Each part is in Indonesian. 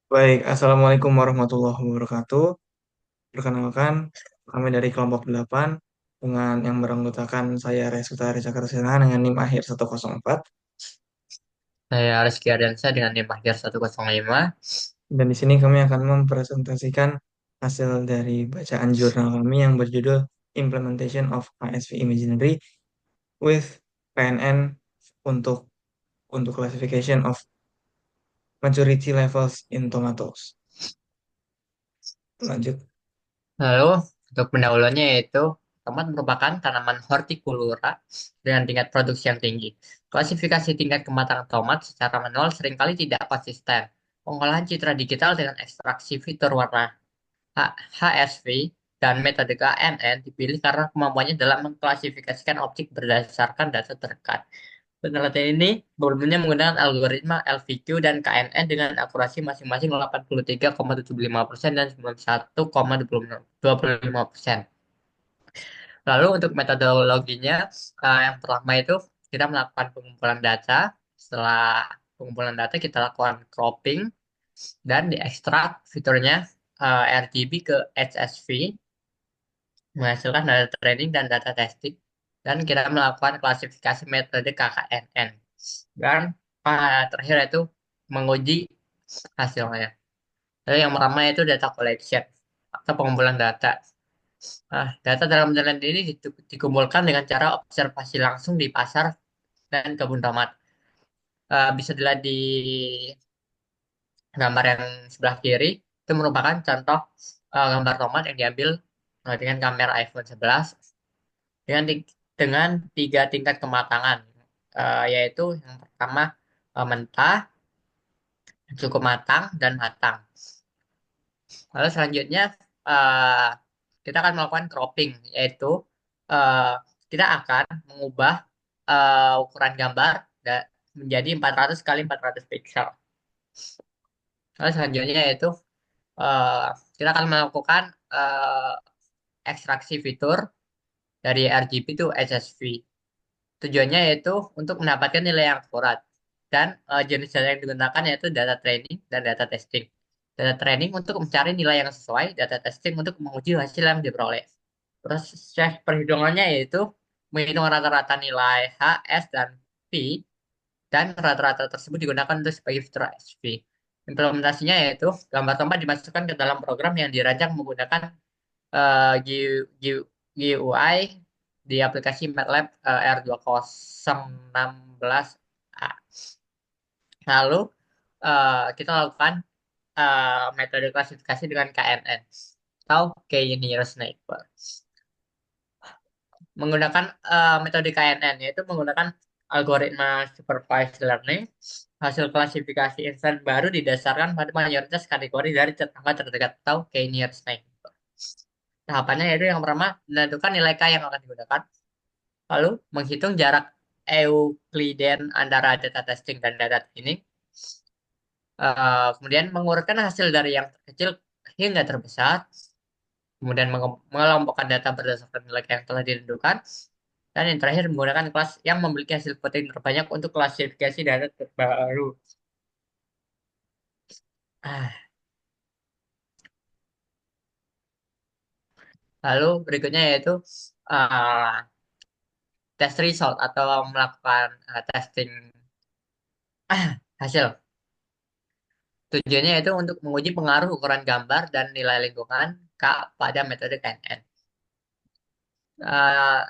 Baik, Assalamualaikum warahmatullahi wabarakatuh. Perkenalkan, kami dari kelompok 8 dengan yang beranggotakan saya Resuta Reza Karsana dengan NIM akhir 104. Saya Rizky Ardiansyah dengan NIM akhir 105. Dan di sini kami akan mempresentasikan hasil dari bacaan jurnal kami yang berjudul Implementation of ASV Imaginary with PNN untuk classification of maturity levels in tomatoes. Lanjut. Lalu untuk pendahuluannya yaitu tomat merupakan tanaman hortikultura dengan tingkat produksi yang tinggi. Klasifikasi tingkat kematangan tomat secara manual seringkali tidak konsisten. Pengolahan citra digital dengan ekstraksi fitur warna HSV dan metode KNN dipilih karena kemampuannya dalam mengklasifikasikan objek berdasarkan data terdekat. Penelitian ini sebelumnya menggunakan algoritma LVQ dan KNN dengan akurasi masing-masing 83,75% dan 91,25%. Lalu untuk metodologinya, yang pertama itu kita melakukan pengumpulan data. Setelah pengumpulan data kita lakukan cropping dan diekstrak fiturnya RGB ke HSV menghasilkan data training dan data testing, dan kita melakukan klasifikasi metode KKNN. Dan terakhir itu menguji hasilnya. Lalu yang pertama itu data collection atau pengumpulan data. Data dalam penelitian ini dikumpulkan dengan cara observasi langsung di pasar dan kebun tomat. Bisa dilihat di gambar yang sebelah kiri, itu merupakan contoh gambar tomat yang diambil dengan kamera iPhone 11 dengan dengan tiga tingkat kematangan. Yaitu yang pertama mentah, cukup matang, dan matang. Lalu selanjutnya eh, kita akan melakukan cropping, yaitu eh, kita akan mengubah ukuran gambar menjadi 400 kali 400 pixel. Lalu selanjutnya yaitu eh, kita akan melakukan eh, ekstraksi fitur dari RGB to HSV. Tujuannya yaitu untuk mendapatkan nilai yang akurat. Dan jenis data yang digunakan yaitu data training dan data testing. Data training untuk mencari nilai yang sesuai, data testing untuk menguji hasil yang diperoleh. Proses perhitungannya yaitu menghitung rata-rata nilai H, S, dan P, dan rata-rata tersebut digunakan untuk sebagai fitur SV. Implementasinya yaitu gambar tempat dimasukkan ke dalam program yang dirancang menggunakan GUI di aplikasi MATLAB R2016A. Lalu kita lakukan metode klasifikasi dengan KNN atau K-Near Sniper. Menggunakan metode KNN yaitu menggunakan algoritma supervised learning. Hasil klasifikasi instan baru didasarkan pada mayoritas kategori dari tetangga terdekat atau K-Near Sniper. Tahapannya yaitu yang pertama menentukan nilai K yang akan digunakan, lalu menghitung jarak Euclidean antara data testing dan data training. Kemudian mengurutkan hasil dari yang terkecil hingga terbesar, kemudian mengelompokkan data berdasarkan nilai yang telah ditentukan, dan yang terakhir menggunakan kelas yang memiliki hasil voting terbanyak untuk klasifikasi data terbaru. Ah, Lalu berikutnya yaitu uh, test result atau melakukan testing hasil. Tujuannya itu untuk menguji pengaruh ukuran gambar dan nilai lingkungan K pada metode KNN.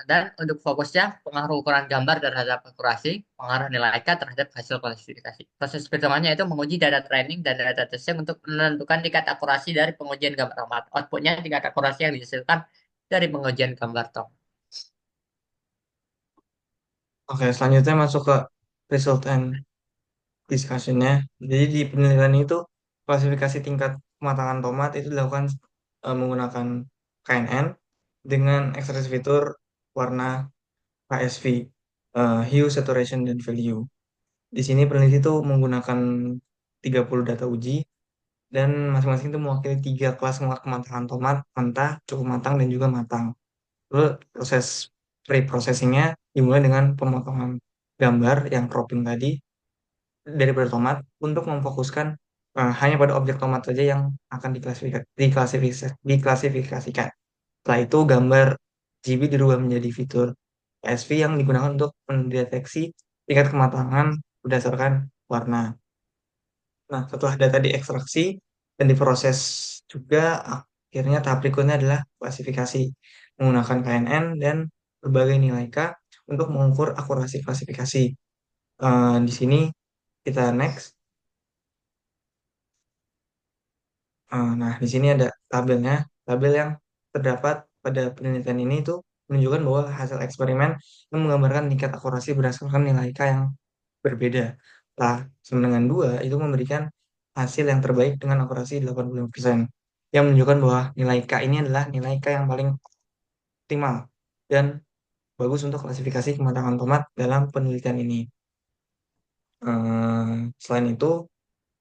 Dan untuk fokusnya, pengaruh ukuran gambar terhadap akurasi, pengaruh nilai K terhadap hasil klasifikasi. Proses perhitungannya itu menguji data training dan data testing untuk menentukan tingkat akurasi dari pengujian gambar tomat. Outputnya tingkat akurasi yang dihasilkan dari pengujian gambar tomat. Oke, selanjutnya masuk ke result and discussion-nya. Jadi di penelitian itu klasifikasi tingkat kematangan tomat itu dilakukan menggunakan KNN dengan ekstraksi fitur warna HSV, hue, saturation, dan value. Di sini peneliti itu menggunakan 30 data uji dan masing-masing itu mewakili tiga kelas kematangan tomat, mentah, cukup matang, dan juga matang. Lalu proses pre-processingnya dimulai dengan pemotongan gambar yang cropping tadi dari bertomat untuk memfokuskan hanya pada objek tomat saja yang akan diklasifikasikan. Setelah itu gambar GB dirubah menjadi fitur PSV yang digunakan untuk mendeteksi tingkat kematangan berdasarkan warna. Nah, setelah data diekstraksi dan diproses juga, akhirnya tahap berikutnya adalah klasifikasi menggunakan KNN dan berbagai nilai K untuk mengukur akurasi klasifikasi. Di sini kita next. Nah, di sini ada tabelnya. Tabel yang terdapat pada penelitian ini itu menunjukkan bahwa hasil eksperimen yang menggambarkan tingkat akurasi berdasarkan nilai K yang berbeda. Nah, sama dengan 2 itu memberikan hasil yang terbaik dengan akurasi 85%, yang menunjukkan bahwa nilai K ini adalah nilai K yang paling optimal dan bagus untuk klasifikasi kematangan tomat dalam penelitian ini. Selain itu,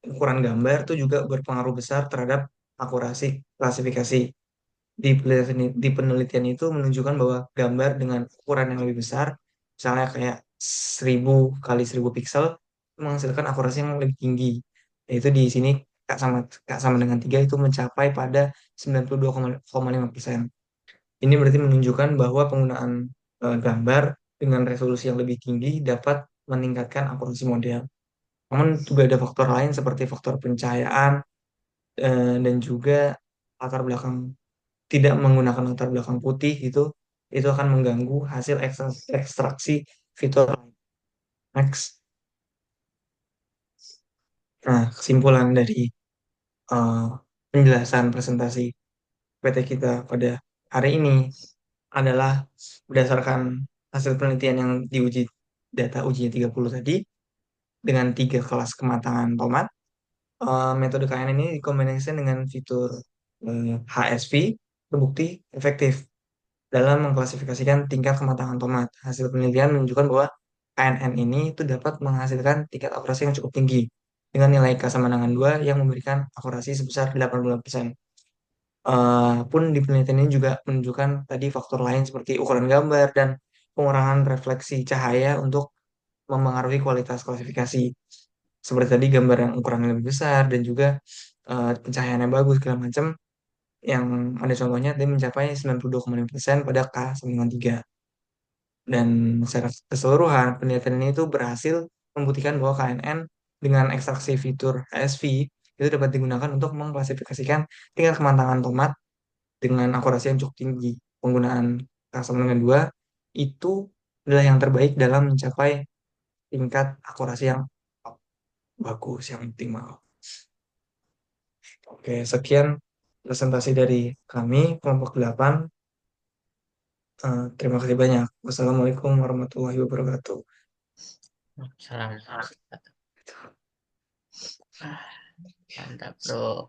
ukuran gambar itu juga berpengaruh besar terhadap akurasi klasifikasi. Di penelitian itu menunjukkan bahwa gambar dengan ukuran yang lebih besar, misalnya kayak 1000 kali 1000 piksel, menghasilkan akurasi yang lebih tinggi. Yaitu di sini K sama dengan 3 itu mencapai pada 92,5%. Ini berarti menunjukkan bahwa penggunaan gambar dengan resolusi yang lebih tinggi dapat meningkatkan akurasi model. Namun juga ada faktor lain seperti faktor pencahayaan dan juga latar belakang, tidak menggunakan latar belakang putih itu akan mengganggu hasil ekstraksi fitur. Next. Nah, kesimpulan dari eh, penjelasan presentasi PT kita pada hari ini adalah berdasarkan hasil penelitian yang diuji, data ujinya 30 tadi, dengan 3 kelas kematangan tomat. Metode KN ini dikombinasikan dengan fitur HSV, terbukti efektif dalam mengklasifikasikan tingkat kematangan tomat. Hasil penelitian menunjukkan bahwa KNN ini itu dapat menghasilkan tingkat akurasi yang cukup tinggi dengan nilai K sama dengan 2 yang memberikan akurasi sebesar 80%. Pun di penelitian ini juga menunjukkan tadi faktor lain seperti ukuran gambar dan pengurangan refleksi cahaya untuk memengaruhi kualitas klasifikasi. Seperti tadi gambar yang ukurannya lebih besar dan juga pencahayaannya bagus segala macam, yang ada contohnya dia mencapai 92,5% pada K sama dengan 3. Dan secara keseluruhan, penelitian ini itu berhasil membuktikan bahwa KNN dengan ekstraksi fitur HSV itu dapat digunakan untuk mengklasifikasikan tingkat kematangan tomat dengan akurasi yang cukup tinggi. Penggunaan K sama dengan 2 itu adalah yang terbaik dalam mencapai tingkat akurasi yang bagus, yang optimal. Oke, sekian presentasi dari kami, kelompok 8. Terima kasih banyak. Wassalamualaikum warahmatullahi wabarakatuh. Salam. Ah, mantap, bro.